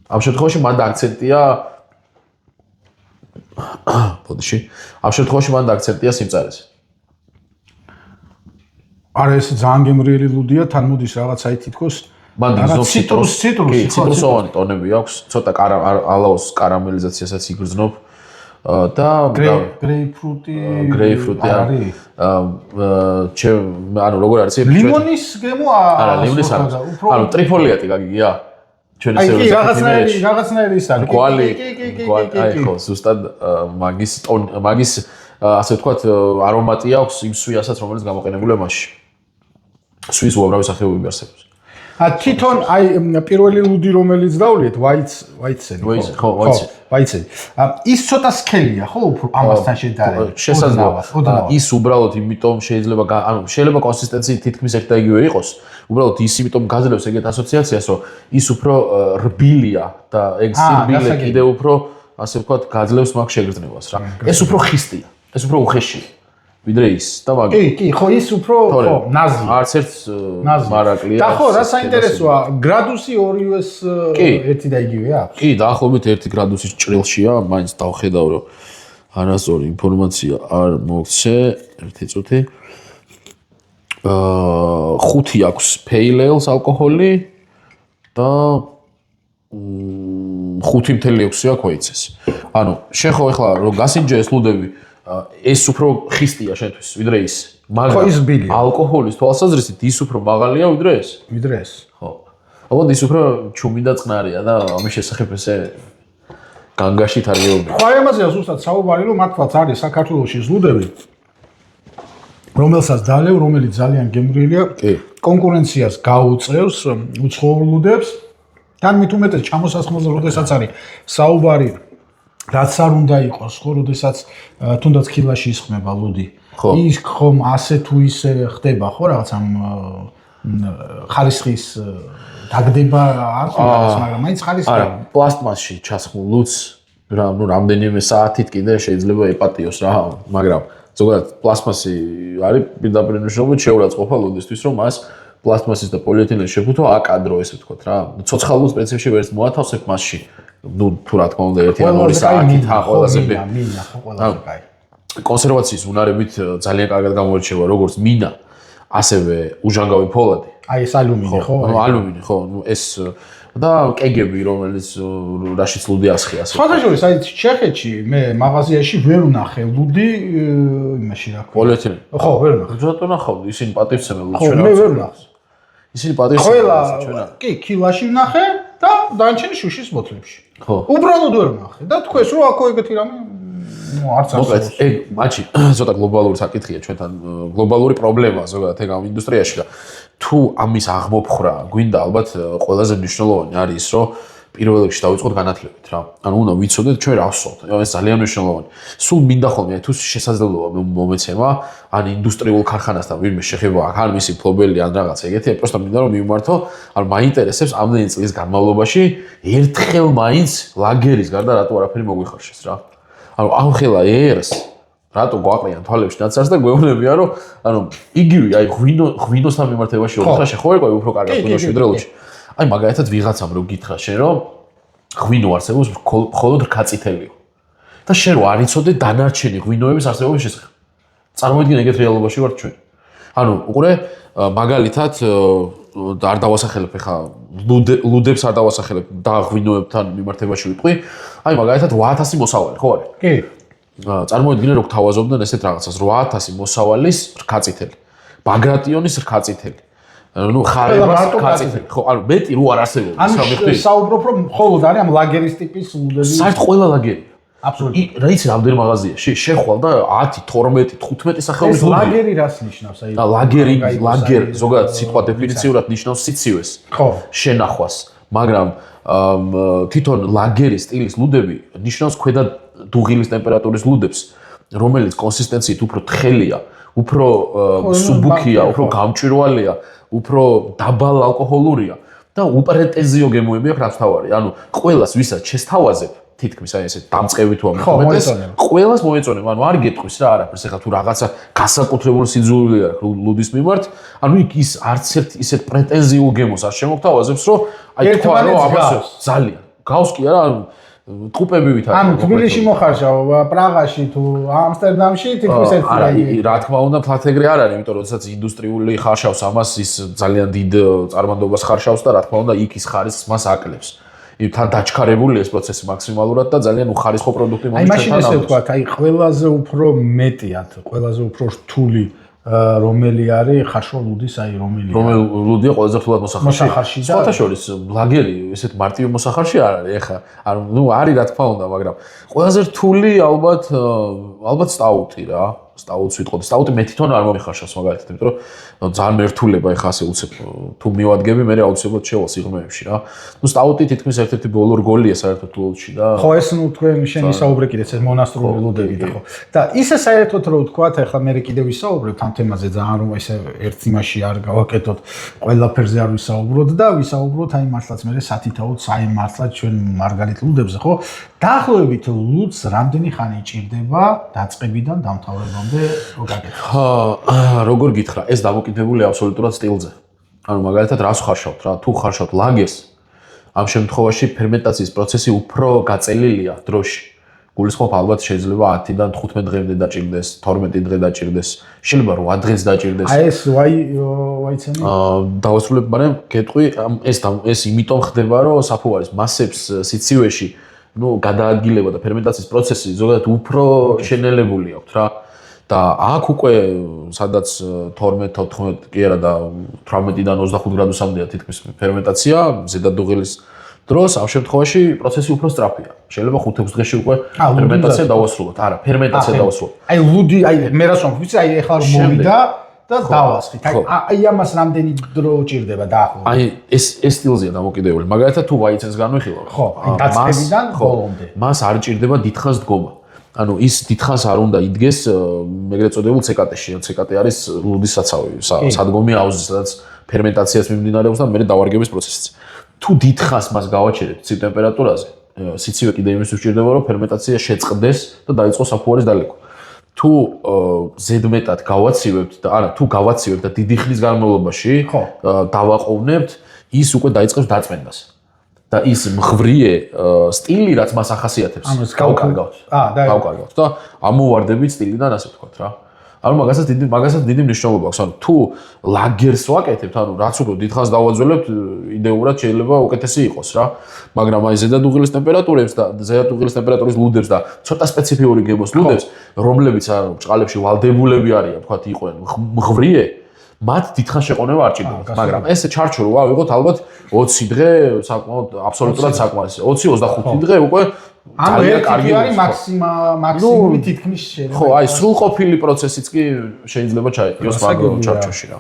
ამ შემთხვევაში მანდ აქცენტია ბოდიში. ამ შემთხვევაში მანდ აქცენტია სიმწარეზე. არა ეს ძალიან გემრიელი ლუდია, თან მოდის რაღაც აი თითქოს მან იგრძნობს ციტრუსოვანი ტონები აქვს, ცოტა ალაოს კარამელიზაციასაც იგრძნობ და გრეიპფრუტი არის. ანუ როგორ არის? ლიმონის გემო არა, ლიმონის არა. ანუ ტრიფოლიატი გაგიგია? ჩვენ ესე აი რაღაცნაირი ის არის. კვალი. აი ხო, ზუსტად მაგის ასე ვთქვათ არომატი აქვს იმ სვიასაც, რომელიც გამოყენებულია მასში. სვის უამრავი სახეობები არსებობს. თვითონ აი პირველი ლუდი რომელიც დავლიეთ ვაიცენი ხო ვაიცენი ის ცოტა სქელია ხო უფრო ამასთან შედარებით შესაძლოა ის უბრალოდ იმიტომ შეიძლება კონსისტენცია თითქმის ერთ და იგივე იყოს უბრალოდ ის იმიტომ გაძლევს ეგეთ ასოციაციას რომ ის უფრო რბილია და ეგ სირბილე კიდე უფრო ასე ვთქვათ, გაძლევს მაგ შეგრძნებას რა. ეს უფრო ხისტია, ეს უფრო უხეშია. ვიდრე ის და მაგ. კი, ხო, ის უფრო ხო, ნაზი. არც ერთ მარაკლია. და ხო, რა საინტერესოა, გრადუსი ორივეს ერთი და იგივეა აქვს. კი, დაახლოებით 1 გრადუსის ჭრილშია, მაინც დავხედავ, რომ არასწორი ინფორმაცია არ მოგცე, ერთი წუთი. 5 აქვს pale ale-ს ალკოჰოლი და 5.6 აქვს ვეიცეს. ანუ შენ ხო ეხლა რომ გასინჯე ეს ლუდები, ეს უფრო ხისტია შენთვის, ვიდრე ის. ხო, ის ბილია. ალკოჰოლის თვალსაზრისით ის უფრო მაღალია ვიდრე ეს. ვიდრე ეს. ხო. ალბათ ის უფრო ჩუმი და წყნარია და ამის შესახებ ესე განგაშით არ გეუბნები. ხო, ამაზეა ზუსტად საუბარი, რომ მართლაც არის საქართველოში ზლუდები, რომელსაც დალევ, რომელიც ძალიან გემრიელია, კონკურენციას გაუწევს უცხოურ ლუდებს. თან მით უმეტეს ჩამოსასხმელზე, როდესაც არის საუბარი, რაც არ უნდა იყოს, ხო, როდესაც თუნდაც ქილაში ისხმება ლუდი. ის ხომ ასე თუ ისე ხდება, ხო, რაღაც ამ ხარისხის დაგდება არ ხდება, მაგრამ მაინც ხარისხი. არა, პლასტმასში ჩასხმულ ლუდს, ნუ რამდენიმე საათით კიდე შეიძლება ეპატიოს რა, მაგრამ ზოგადად პლასტმასი არის პირდაპირ მნიშვნელობით შეურაცხყოფა ლუდისთვის, რომ მას პლასტმასის და პოლიეთილენის შეფუთვა აკადრო, ესე ვთქვათ რა. ცოცხალ ლუდს პრინციპში ვერც მოათავსებ მასში. ნუ თუ რა თქმა უნდა 1-2 საათით ყველაზე მინა ხო ყველაზე კაი. კონსერვაციის უნარებით ძალიან კარგად გამოირჩევა როგორც მინა, ასევე უჟანგავი ფოლადი. აი ეს ალუმინი ხო? ანუ ალუმინი ხო, ნუ ეს და კეგები, რომელიც რაშიც ლუდი ასხია. სხვათაშორის აი ჩეხეთში მე მაღაზიაში ვერ ვნახე ლუდი იმაში რა ქვია. პოლიეთილენი. ხო, ვერ ვნახე. ზუსტად ვნახავდი, ისინი პატივცემენ ლუდს ჩვენ. ხო, მე ვერ ვნახე. ისინი პატივცემენ ყველა კი, ქილაში ვნახე და დანარჩენი შუშის ბოთლებში. ხო. უბრალოდ ვერ ვნახე და თქვენს რომ აქ ეგეთი რამე ნუ არც მოკლედ, ეგ მაჩი ცოტა გლობალური საკითხია ჩვენთან, გლობალური პრობლემაა ზოგადად ეგ ამ ინდუსტრიაში და თუ ამის აღმოფხრა გვინდა ალბათ ყველაზე მნიშვნელოვანი არის ის, რომ პირველ რიგში დავიწყოთ განათლებით რა. ანუ უნდა ვიცოდეთ ჩვენ რა ვსვათ. ეს ძალიან მნიშვნელოვანი. სულ მინდა ხოლმე თუ შესაძლებლობა მომეცემა, ან ინდუსტრიულ ქარხანასთან ვინმე შეხება, ან მისი ფლობელი ან რაღაც ეგეთი, просто მინდა რომ მივმართო, ან მაინტერესებს ამდენი წლის განმავლობაში ერთხელ მაინც ლაგერის გარდა რატო არაფერი მოგვიხარშეს რა. ანუ ამხელა ერს რატო გვაყრიან თვალებში ნაცარს და გვეუბნებიან რომ ანუ იგივე აი ღვინოსთან მიმართებაში ოთხრა შეხოერკვე უფრო კარგად ღვინოში ვიდრე ლუდში. აი მაგალითად ვიღაცამ რო გითხრა შენ რომ ღვინო არსებობს მხოლოდ რქაწითელიო. და შენ რო არ იცოდე დანარჩენი ღვინოების არსებობის შესახებ. წარმოიდგინე ეგეთ რეალობაში ვართ ჩვენ. ანუ უყურე მაგალითად არ დავასახელებ ხა ლუდებს არ დავასახელებ და ღვინოებთან მიმართებაში ვიტყვი. აი მაგალითად 8000 მოსავალი ხო არის? კი. წარმოიდგინე რომ გთავაზობდნენ ესეთ რაღაცას 8000 მოსავალის რქაწითელი. ბაგრატიონის რქაწითელი. ну ხარებას რქაწითელი. ხო, ანუ მეტი რო არ არსებობს. ანუ საუბრობ რომ მხოლოდ არის ამ ლაგერის ტიპის ლუდები. საერთოდ ყველა ლაგერია. აბსოლუტურად. რა იცი რამდენი მაღაზიაში შეხვალ და 10, 12, 15 სახეობის ლუდი. ეს ლაგერი რას ნიშნავს? აი და ლაგერი ზოგადად სიტყვა დეფინიციურად ნიშნავს სიცივეს. ხო. შენახვას, მაგრამ თვითონ ლაგერის სტილის ლუდები ნიშნავს ქვედა დუღილის ტემპერატურის ლუდებს, რომელიც კონსისტენციით უფრო თხელია, უფრო სუბუქია, უფრო გამჭვირვალეა, უფრო დაბალ ალკოჰოლურია და უპრეტენზიო გემოები აქვს რაც თავარი. ანუ ყველას ვისაც შესთავაზებ თითქმის აი ესე დამწყევი თუ ამოხმეტეს, ყველას მოეწონება. ანუ არ გეტყვის რა არაფერს, ეხლა თუ რაღაცა გასაკუთრებული სიძულვილი აქვს ლუდის მიმართ, ანუ იქ ის არც ერთ ისეთ პრეტენზიულ გემოს არ შემოგთავაზებს, რომ აი თქვა რომ ამას ძალიან გავს კი არა, ანუ ტყუპები ვითარ. ანუ თბილისში მოხარშავ, პრაღაში თუ ამსტერდამში თითქმის ერთი არა, რა თქმა უნდა, ფლათეგრე არ არის, იმიტომ რომ როდესაც ინდუსტრიული ხარშავს ამას ის ძალიან დიდ წარმანდობას ხარშავს და რა თქმა უნდა იქ ის ხარისხს მას აკლებს. თან დაჩქარებული ეს პროცესი მაქსიმალურად და ძალიან უხარისხო პროდუქტი მომჩნდა. აი მაშინ ესე ვთქვათ, აი ყველაზე უფრო მეტიად, ყველაზე უფრო რთული რომელი არის ხარშვა ლუდის, აი რომელი ლუდია ყველაზე რთულად მოსახარში. სხვათა შორის ლაგერი ესეთ მარტივი მოსახარში არ არის, ეხა ანუ ნუ არის რა თქმა უნდა, მაგრამ ყველაზე რთული ალბათ სტაუტი რა. სტაუტს ვიტყოდი. სტაუტი მე თვითონ არ მომიხარშავს მაგალითად, იმიტომ რომ ძალიან მერტულება ეხა ასე უცებ თუ მივადგები, მე აუცილებლად შევალ სიღრმეებში რა. ნუ სტაუტი თითქმის ერთ-ერთი ბოლო რგოლია საერთოდ ლუდში და ხო ეს ნუ თქვენ შენი საუბრე კიდეც ეს მონასტრული ლუდები და ხო. და ისე საერთოდ რო ვთქვათ, ეხლა მე კიდე ვისაუბრებ ამ თემაზე ძალიან რომ ესე ერთ იმაში არ გავაკეთოთ, ყველაფერზე არ ვისაუბროთ და ვისაუბროთ აი მართლაც მე სათითაოდ საიმართლად ჩვენ მარგალით ლუდებზე ხო? დაახლოებით ლუდს რამდენი ხანი ჭირდება დაწყებიდან დამთავრებამდე გაკეთებას? როგორ გითხრა, ეს დამოკიდებულია აბსოლუტურად სტილზე. ანუ მაგალითად რას ხარშავთ რა, თუ ხარშავთ ლაგერს, ამ შემთხვევაში ფერმენტაციის პროცესი უფრო გაწელილია დროში. გულისხმობ ალბათ შეიძლება 10-დან 15 დღემდე დაჭირდეს, 12 დღე დაჭირდეს, შეიძლება 8 დღეც დაჭირდეს. აი ეს ვაიცენი? დავასრულებ, მაგრამ გეტყვი, ეს იმიტომ ხდება, რომ საფუარის მასებს სიცივეში, გადაადგილება და ფერმენტაციის პროცესი ზოგადად უფრო შენელებული აქვს რა. და აქ უკვე სადაც 12-14 კი არა და 18-დან 25 გრადუსამდეა თითქმის ფერმენტაცია, ზედადუღილის დროს ამ შემთხვევაში პროცესი უფრო სწრაფია. შეიძლება 5-6 დღეში უკვე ფერმენტაცია დავასრულოთ. არა, ფერმენტაცია დავასრულოთ. აი ლუდი, აი მე რას ვამბობ, ვიცი, აი ეხლა რომ მოვიდა და დავასხით. აი ამას რამდენი დრო ჭირდება დაახლოებით? აი ეს სტილზეა დამოკიდებული. მაგალითად თუ ვაიცენს განვიხილავ, ხო, აი დაწყებიდან ბოლომდე. მას არ ჭირდება დიდხანს დგომა. ანუ ის დიდხანს არ უნდა იდგეს ეგრეთ წოდებულ CKT-ში. CKT არის ლუდის საცავი, სადგომი აუზის, სადაც ფერმენტაციაც მიმდინარეობს და მერე დავარგების პროცესიც. თუ დიდხანს მას გავაჩერებთ ცივ ტემპერატურაზე, სიცივე კიდე იმის უსჭირდება, რომ ფერმენტაცია შეწყდეს და დაიწყოს საფუარის დალექვა. თუ ზედმეტად გავაცივებთ და არა, თუ გავაცივებთ და დიდი ხნის განმავლობაში დავაყოვნებთ, ის უკვე დაიწყებს დაწმენდას. და ის მღვრიე სტილი, რაც მას ახასიათებს, გავკარგავთ. გავკარგავთ და ამოვარდებით სტილიდან, ასე ვთქვათ რა. ანუ მაგასაც დიდი მნიშვნელობა აქვს. ანუ თუ ლაგერს ვაკეთებთ, ანუ რაც უფრო დიდხანს დავაძველებთ, იდეურად შეიძლება უკეთესი იყოს რა. მაგრამ აი ზედადუღილის ტემპერატურებს და ზედადუღილის ტემპერატურის ლუდებს და ცოტა სპეციფიური გემოს ლუდებს, რომლებიც ბჭყალებში ვალდებულები არიან, ვთქვათ, იყვნენ მღვრიე, მათ დიდხანს შეყონება არ ჭირდება. მაგრამ ეს ჩარჩო რო ავიღოთ ალბათ 20 დღე საკმაოდ აბსოლუტურად საკმარისია. 20-25 დღე უკვე ძალიან კარგი არის მაქსიმუმი თითქმის შეიძლება. ხო, აი სრულყოფილი პროცესიც კი შეიძლება ჩაიყოს მაგ ჩარჩოში რა.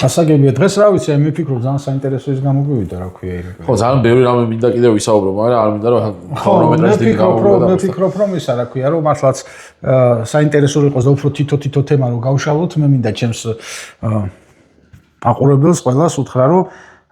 ასაგებია დღეს რა ვიცი, მე ვფიქრობ ძალიან საინტერესო ის გამოვიდა რა ქვია ირეკა. ხო, ძალიან ბევრი რამე მინდა კიდევ ვისაუბრო, მაგრამ არ მინდა რომ ქრონომეტრაჟი დიდი გამოვიდა. მე ვფიქრობ რომ ისა რა ქვია, რომ მართლაც საინტერესო იყოს და უფრო თითო თემა რომ გავშალოთ, მე მინდა ჩემს აყურებელს ყველას უთხრა რომ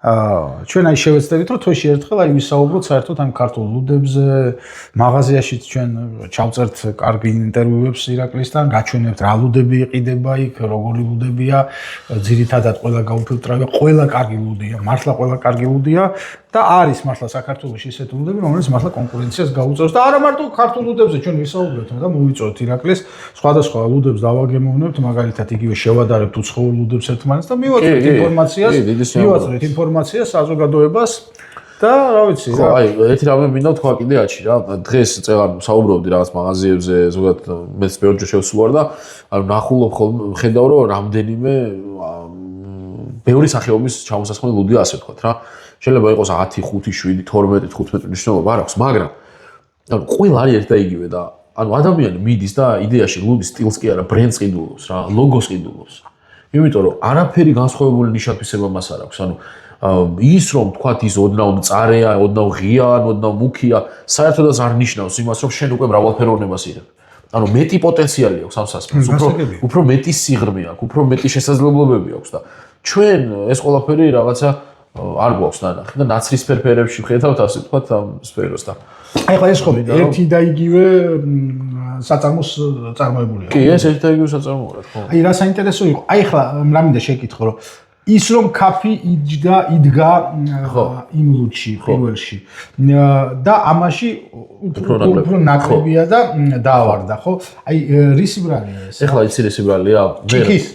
ჩვენ აი შევეცდებით რომ თვეში ერთხელ აი ვისაუბროთ საერთოდ ამ ქართულ ლუდებზე, მაღაზიაშიც ჩვენ ჩავწერთ კარგი ინტერვიუებს ირაკლისთან, გაჩვენებთ რა ლუდები იყიდება იქ, როგორი ლუდებია, ძირითადად ყველა გაუფილტრავია, ყველა კარგი ლუდია, მართლა ყველა კარგი ლუდია და არის მართლა საქართველოში ისეთი ლუდები, რომელიც მართლა კონკურენციას გაუწევს და არა მარტო ქართულ ლუდებზე ჩვენ ვისაუბრებთ და მოვიწოდეთ ირაკლის სხვადასხვა ლუდებს დავაგემოვნებთ, მაგალითად იგივე შევადარებთ უცხოურ ლუდებს ერთმანეთს და მივაწვდით ინფორმაციას საზოგადოებას და რა ვიცი რა. ხო, აი ერთი რამე მინდა თქვა კიდე აჩი რა. დღეს წეღარ საუბრობდი რაღაც მაღაზიებზე, ზოგადად მეც ბევრჯერ შევსვარ და ანუ ნახულობ ხოლმე ხედავ რომ რამდენიმე ბევრი სახეობის ჩამოსასხმელი ლუდია ასე ვთქვათ რა. შეიძლება იყოს 10, 5, 7, 12, 15 მნიშვნელობა არ აქვს, მაგრამ ანუ ყველა არის ერთ და იგივე და ანუ ადამიანი მიდის და იდეაში ლუდის სტილს კი არა, ბრენდს ყიდულობს რა, ლოგოს ყიდულობს. იმიტომ რომ არაფერი განსხვავებული ნიშათვისება მას არ აქვს. ანუ ის რომ თქვათ ის ოდნავ მწარეა, ოდნავ ღია, ოდნავ მუქია, საერთოდაც არ ნიშნავს იმას, რომ შენ უკვე მრავალფეროვნებას იღებ. ანუ მეტი პოტენციალი აქვს ამ სასმელს, უფრო მეტი სიღრმე აქვს, უფრო მეტი შესაძლებლობები აქვს და ჩვენ ეს ყველაფერი რაღაცა არ გვაქვს ნანახი და ნაცრისფერ ფერებში ვხედავთ ასე ვთქვათ ამ სფეროს და აი ხო ეს ხო ერთი და იგივე საწარმოს წარმოებულია. კი, ეს ერთი და იგივე საწარმოა, ხო. აი რა საინტერესო იყო. აი ხლა რა მინდა შეკითხო რომ ის რომ კაფი იდგა იმ ლუდში პირველში და ამაში უფრო ნაკლებია და დაავარდა, ხო? აი რისი ბრალია ეს? ეხლა იცი რისი ბრალია?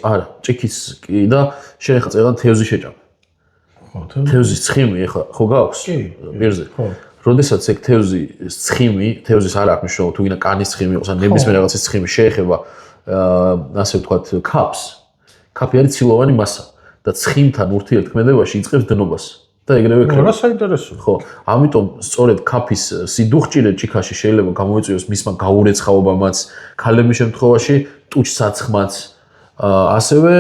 არა, ჭიქის კი და შენ ეხლა წეგან თევზი შეჭამ. თევზის ცხიმი ეხლა ხო გაქვს? პირზე. ხო. როდესაც ეგ თევზის ცხიმი, თევზის არ აქვს მნიშვნელობა, თუ გინდა კანის ცხიმი იყოს, ან ნებისმიერ რაღაცის ცხიმი შეეხება ასე ვთქვათ კაფს. კაფი არის ცილოვანი მასა და ცხიმთან ურთიერთქმედებაში იწყებს დნობას და ეგრევე ხდება. რა საინტერესო. ხო, ამიტომ სწორედ კაფის სიდუხჭირე ჭიქაში შეიძლება გამოიწვიოს მისმა გაურეცხაობამაც, ქალების შემთხვევაში ტუჩსაცხმაც ასევე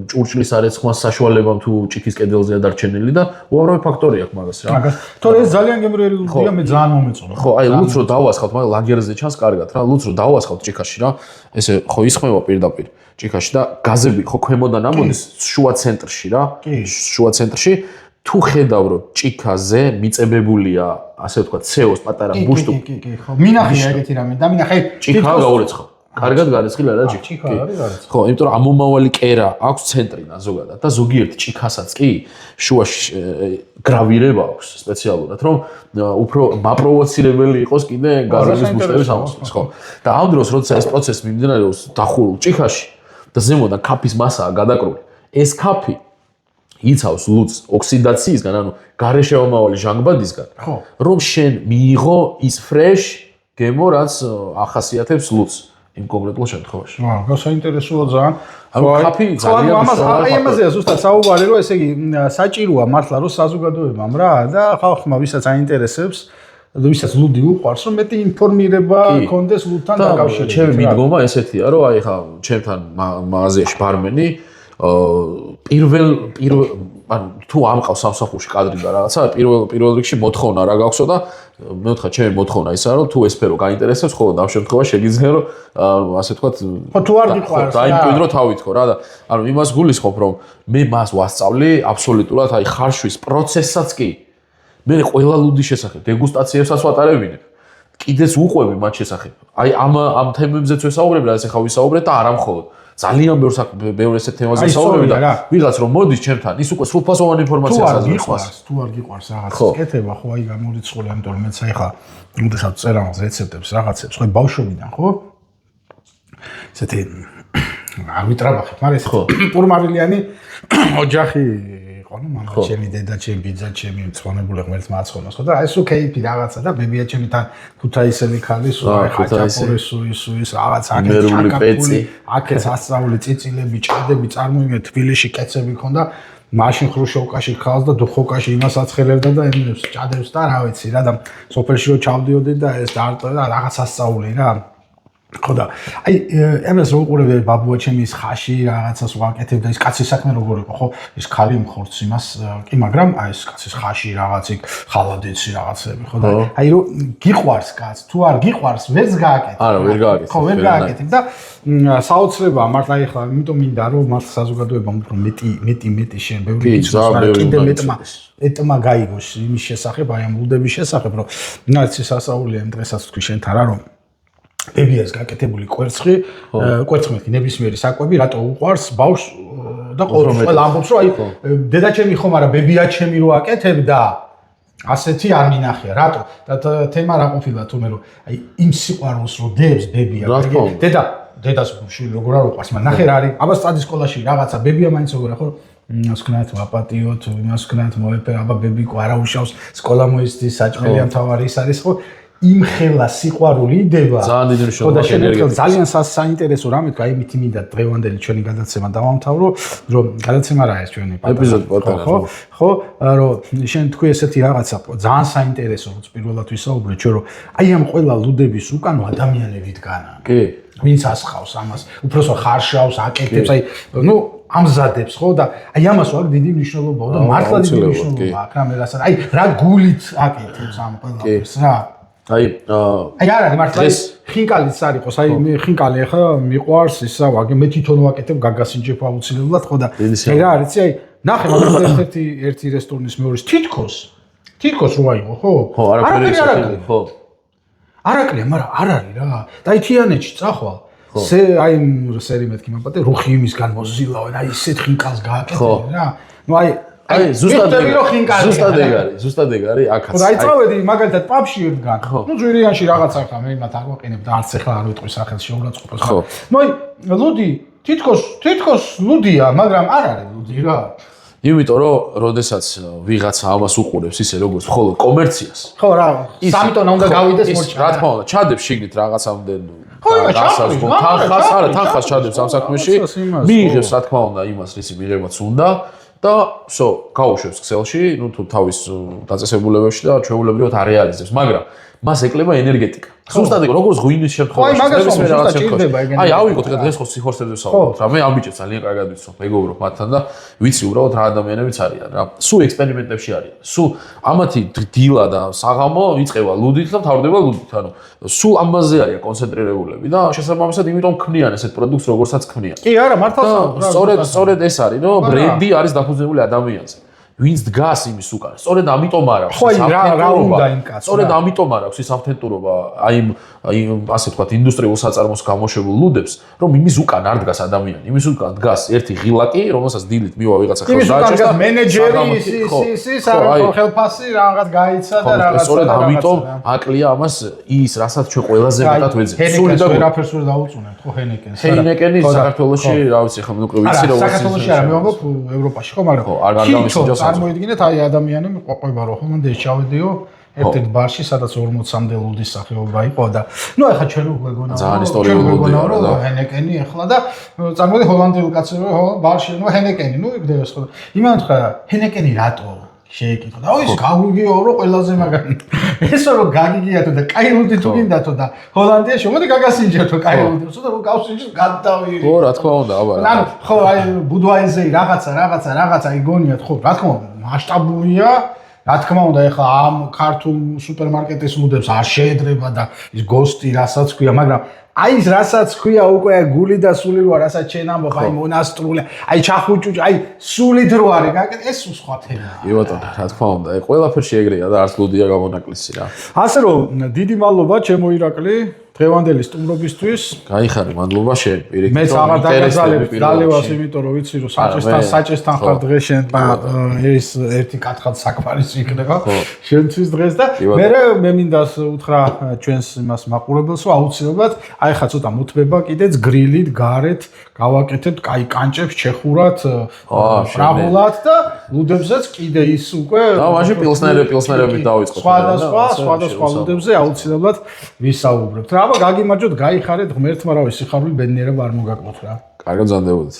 ჭურჭლის არეცხმას საშუალებამ თუ ჭიქის კედელზეა დარჩენილი და უამრავი ფაქტორი აქვს მაგას რა. მაგას. თორე ეს ძალიან გემრიელი ლუდია, მე ძალიან მომეწონა. ხო, აი ლუდს რო დავასხავთ, მაგრამ ლაგერზე ჩანს კარგად რა. ლუდს რო დავასხავთ ჭიქაში რა. ესე ხო ისხმება პირდაპირ ჭიქაში და გაზები ხო ქვემოდან ამოდის შუა ცენტრში რა. შუა ცენტრში თუ ხედავ რომ ჭიქაზე მიწებებულია ასე ვთქვათ CO-ს პატარა ბუშტუ კი ხო მინახია ეგეთი რამე და მინახე ჭიქა გაურეცხავ კარგად გარეცხილი არა ჭიქა არის გარეცხილი ხო იმიტომ რომ ამომავალი კერა აქვს ცენტრიდან ზოგადად და ზოგიერთ ჭიქასაც კი შუაში გრავირება აქვს სპეციალურად რომ უფრო მაპროვოცირებელი იყოს კიდე გაზების ბუშტების ამოსვლის ხო და ამ დროს როცა ეს პროცესი მიმდინარეობს დახურულ ჭიქაში და ზემოდან ქაფის მასაა გადაკრული ეს ქაფი იცავს ლუდს ოქსიდაციისგან, ანუ გარეშეომავალი ჟანგბადისგან, რომ შენ მიიღო ის fresh გემო, რაც ახასიათებს ლუდს იმ კონკრეტულ შემთხვევაში. ვау, საინტერესოა ძალიან. ანუ კაფი ძალიან აი ამაზეა ზუსტად საუბარი, რომ ესე იგი საჭიროა მართლა რომ საზოგადოებამ რა და ხალხმა ვისაც აინტერესებს ვისაც ლუდი უყვარს, რომ მეტი ინფორმირება კონდეს ლუდთან დაკავშირებით. ჩემი მიდგომა ესეთია, რომ აი ხა ჩემთან მაღაზიაში ბარმენი პირველ ანუ თუ ამყავს სამსახურში კადრი და რაღაცა პირველ რიგში მოთხოვნა რა გაქვსო და მეოთხე ჩემი მოთხოვნა ისაა რომ თუ ეს სფერო გაინტერესებს ხოლმე ამ შემთხვევაში შეგიძლია რომ ასე ვთქვათ ხო თუ არ გიყვარს დაიმკვიდრო თავით ხო რა და ანუ იმას გულისხმობ რომ მე მას ვასწავლი აბსოლუტურად აი ხარშვის პროცესსაც კი მე ყველა ლუდის შესახებ დეგუსტაციებსაც ვატარებინებ კიდეც უყვები მათ შესახებ აი ამ თემებზეც ვესაუბრებ რა ეს ახლა ვისაუბრეთ და არა მხოლოდ ძალიან ბევრ ესეთ თემაზე ვსაუბრობ და ვიღაც რომ მოდის ჩემთან ის უკვე სრულფასოვანი ინფორმაციას აზრავს თუ არ გიყვარს რაღაც კეთება ხო აი გამორიცხული ამიტომ მეც აი ხა უდესაც წერამს რეცეპტებს რაღაცებს ხო ბავშვობიდან ხო ესეთი არ ვიტრაბახებ მაგრამ ეს პურმარილიანი ოჯახი იყო ნუ მამა ჩემი დედა ჩემი ბიძა ჩემი მწვანებული ღმერთს მაცხონოს ხო და ეს უკეიფი რაღაცა და ბებია ჩემი თან ქუთაისელი ქალი სულ აი ხაჭაპური ის რაღაც აკეთე აქეთ ასწავლი წიწილები ჭადები წარმოიმე თბილისში კეცები ქონდა მაშინ ხრუშოვკაში ხალს და დუხოვკაში იმას აცხელებდა და ემნებს ჭადებს და რა ვიცი რა და სოფელში რო ჩავდიოდი და ეს დაარტყა და რაღაც ასწავლი რა ხო და აი ამას რო უყურებდი ბაბუა ჩემი ის ხაში რაღაცას ვაკეთებდა ის კაცის საქმე როგორ იყო ხო ის ქალი მხორც იმას კი მაგრამ აი ეს კაცის ხაში რაღაცი ხალადეცი რაღაცები ხო და აი რო გიყვარს კაც თუ არ გიყვარს ვერც გააკეთებ არა ვერ გააკეთებ ხო ვერ გააკეთებ და საოცრებაა მართლა აი ხა იმიტომ მინდა რომ მართლა საზოგადოებამ უფრო მეტი შენ ბევრი იცოს მაგრამ კიდე მეტმა გაიგოს იმის შესახებ აი ამ ლუდების შესახებ რომ ნაცი სასაულია იმ დღესაც თქვი შენთან რა რომ ბებიას გაკეთებული კვერცხი, კვერცხმეთი ნებისმიერი საკვები, რატო უყვარს ბავშვს და ყველა ამბობს რომ აი დედა ჩემი ხომ არა ბებია ჩემი რო აკეთებდა ასეთი არ მინახია, რატო? და თემა რა ყოფილა თუმე რომ აი იმ სიყვარულს რო დებს ბებია, დედას შვილი როგორ არ უყვარს, მაგრამ ნახე რა არის, აბა სტადის სკოლაში რაღაცა ბებია მაინც როგორ ხო იმას ვქნათ ვაპატიოთ, იმას ვქნათ მოეფე, აბა ბებიკო არა უშავს, სკოლა მოისდის, საჭმელი ამთავარი ის არის ხო? იმ ხელა სიყვარული იდება ძალიან დიდი მნიშვნელობა ენერგია ძალიან საინტერესო რამე თქვა იმით მინდა დღევანდელი ჩვენი გადაცემა დავამთავრო რომ გადაცემა რა ეს ჩვენი ეპიზოდი პატარა ხო რომ შენ თქვი ესეთი რაღაცა ძალიან საინტერესო რაც პირველად ვისაუბრეთ ჩვენ რომ აი ამ ყველა ლუდების უკანო ადამიანები დგანა კი ვინც ასხავს ამას უბრალოდ ხარშავს აკეთებს აი ნუ ამზადებს ხო და აი ამას ვარ დიდი მნიშვნელობა და მართლა დიდი მნიშვნელობა აქ რამე რასაც აი რა გულით აკეთებს ამ ყველაფერს რა აი არ არის მართლა ხინკალიც არ იყოს აი მე ხინკალი ახლა მიყვარს ისა ვაგე მე თვითონ ვაკეთებ გაგასინჯებ აუცილებლად ხო და აი რა არის აი ნახე მაგრამ ერთი რესტორნის მეორის თითქოს რო აიღო ხო ხო არაფერი ხო არაკლია მაგრამ არ არის რა და აი თიანეთში წახვალ აი სერიმეთკი მაპატე რუხი იმისგან მოზილავენ აი ისეთ ხინკალს გააკეთე რა ნუ აი ზუსტად ეგ არის აქაც. და აი წავედი მაგალითად პაბში ერთგან. ნუ ძვირიანში რაღაცა ხა მე მათ არ ვაყენებ და არც ახლა არ ვიტყვი სახელს შეურაცხყოფას. ნუ აი ლუდი თითქოს ლუდია, მაგრამ არ არის ლუდი რა. იმიტომ რომ როდესაც ვიღაცა ამას უყურებს ისე როგორც მხოლოდ კომერციას. ხო რა, 3 ტონა უნდა გავიდეს მორჩა. რა თქმა უნდა, ჩადებს შიგნით რაღაცამდე თანხას ჩადებს ამ საქმეში. მიიღებს რა თქმა უნდა იმას რისი მიღებაც უნდა. და გაუშვებს ქსელში, ნუ თუ თავის დაწესებულებებში და ჩვეულებრივად არეალიზებს, მაგრამ მას ეკლება ენერგეტიკა. ზუსტად ეგ როგორც ღვინის შემთხვევაში, აი ავიღოთ დღეს ხო სიხორცეზე ვსაუბრობთ, რა მე ამ ბიჭებს ძალიან კარგად ვიცნობ, მეგობრობ მათთან და ვიცი უბრალოდ რა ადამიანებიც არიან რა. სულ ექსპერიმენტებში არიან. სულ ამათი დილა და საღამო იწევა ლუდით და მთავრდება ლუდით, ანუ სულ ამაზე არიან კონცენტრირებულები და შესაბამისად იმიტომ ქმნიან ესეთ პროდუქტს როგორცაც ქმნიან. კი არა, მართალს სწორედ ეს არის, რომ ბრენდი არის დაფუძნებული ადამიანზე. ვინც დგას იმის უკან. სწორედ ამიტომ არ აქვს სწორედ ამიტომ არ აქვს ის ავთენტურობა აი ასე ვთქვათ ინდუსტრიულ საწარმოს გამოშვებულ ლუდებს, რომ იმის უკან არ დგას ადამიანი. იმის უკან დგას ერთი ღილაკი, რომელსაც დილით მივა ვიღაცა ხელს დააჭერს. იმის უკან მენეჯერი ის ხელფასი რაღაც გაიცა და რაღაც. სწორედ ამიტომ აკლია ამას ის, რასაც ჩვენ ყველაზე მეტად ვეძებთ. სული და ვერაფერს ვერ დაუწუნებთ ხო ჰენეკენს. ჰენეკენი საქართველოში რა ვიცი ხო ნუ ვიცი რომ საქართველოში არა მე ვამბობ ევროპაში ხო მაგრამ არ გამისიჯოს წარმოიდგინეთ აი ადამიანი ყვება რომ ხომ ეს ჩავედიო ერთ-ერთ ბარში სადაც 40-მდე ლუდის სახეობა იყო და ნუ ახლა ჩვენ გვეგონა ძალიან ისტორიული ლუდია და ჰენეკენი ახლა და წარმოიდგინე ჰოლანდიელ კაცი ბარში ნუ ჰენეკენი ნუ იგდევს ხო იმან თქვა ჰენეკენი რატო შეეკითხა და ის გაგიგიო რომ ყველაზე მაგარი ესო რომ გაგიგიათო და კაი ლუდი თუ გინდათო და ჰოლანდიაში მოდი გაგასინჯათო კაი ლუდი ცოტა რომ გავსინჯოს გადავირი ხო რა თქმა უნდა აბა ანუ ხო აი ბუდვაიზერი რაღაცა იგონიათ ხო რა თქმა უნდა მასშტაბურია რა თქმა უნდა ეხლა ამ ქართულ სუპერმარკეტის ლუდებს არ შეედრება და ის გოსტი რასაც ქვია მაგრამ აი ეს რასაც ქვია უკვე გული და სული როა რასაც შენ ამბობ აი მონასტრული აი ჩახუჭუჭ აი სულით რო არის გაკეთე ეს სხვა თემაა კი ბატონო რა თქმა უნდა აი ყველაფერში ეგრეა და არც ლუდია გამონაკლისი რა ასე რომ დიდი მადლობა ჩემო ირაკლი დღევანდელი სტუმრობისთვის გაიხარე მადლობა შენ პირიქით მეც აღარ დაგაძლევ დალევას იმიტომ რომ ვიცი რომ საჭესთან ხარ დღეს შენ ეს ერთი კათხად საქმარის იქნება შენთვის დღეს და მე მინდას უთხრა ჩვენს იმას მაყურებელს რომ აუცილებლად აი ხა ცოტა მოთმება კიდეც გრილით გარეთ გავაკეთებთ კაი კანჭებს ჩეხურად პრაბულად და ლუდებზეც კიდე ის უკვე და მაშინ პილსნერები დავიწყოთ სხვადასხვა ლუდებზე აუცილებლად ვისაუბრებთ აბა გაგიმარჯოთ გაიხარეთ ღმერთმა რავი სიხარული ბედნიერება არ მოგაკმოთ რა კარგად ზანდებოდით